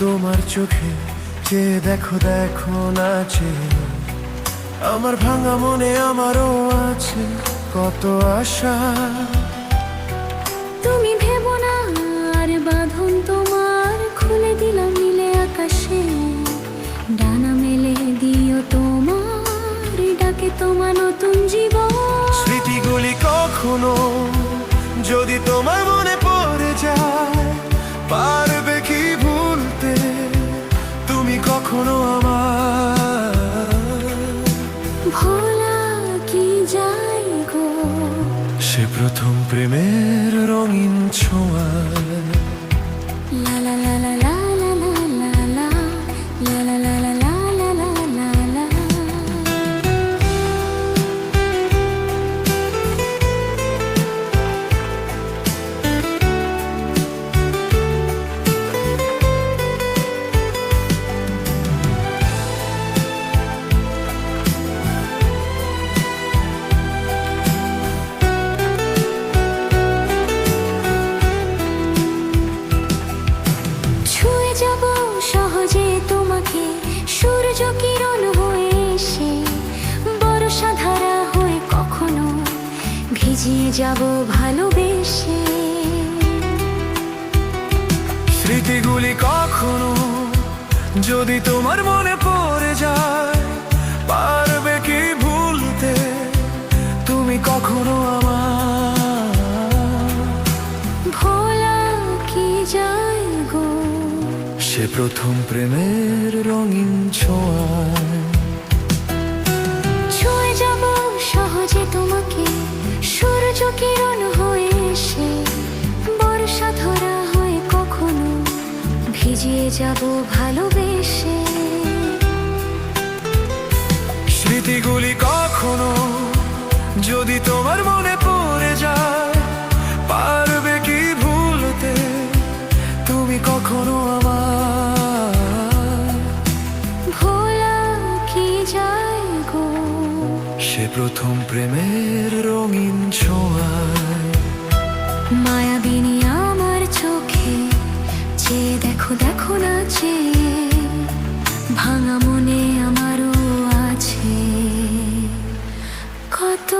তোমার চোখে চেয়ে দেখো দেখো নাচে আমার ভাঙা মনে, আমারও আছে কত আশা। তুমি ভেবো না আর বাঁধন তোমার খুলে দিলাম নীলে আকাশে, ডানা মেলে দিও তোমার ডাকে তোমার নতুন জীবন। স্মৃতিগুলি কখনো যদি তোমার মনে পড়ে যায়, পারবে কি ভুলতে তুমি কখনো আমার? ভোলা কি যায় গো সে প্রথম প্রেমের রঙিন ছোঁয়া। লা লা লা লা লা লা লা লা লা লা লা লা লা লা লা লা লা। ছুঁয়ে যাব সহজে তোমাকে সূর্য কিরণ হয়ে এসে, বর্ষা ধারা হয়ে কখনো ভিজিয়ে যাব ভালোবেসে। স্মৃতিগুলি কখনো যদি তোমার মনে পড়ে যায়, পারবে কি ভুলতে তুমি কখনো আমার? ভোলা কি যায় গো সে প্রথম প্রেমের রঙিন ছোঁয়া। ছুঁয়ে যাব সহজে তোমাকে সূর্য কিরণ হয়ে এসে, বর্ষা ধরা হয়ে কখনো ভিজিয়ে যাব ভালোবেসে। স্মৃতিগুলি কখনো যদি তোমার মনে পড়ে যায়, পারবে কি ভুলতে তুমি কখনো আমার? ভোলা কি যায় গো সে প্রথম প্রেমের রঙিন ছোঁয়া। মায়াবিনী আমার চোখে চেয়ে দেখো দেখো না চেয়ে, ভাঙা মনে আমারও আছে কত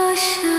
আশা।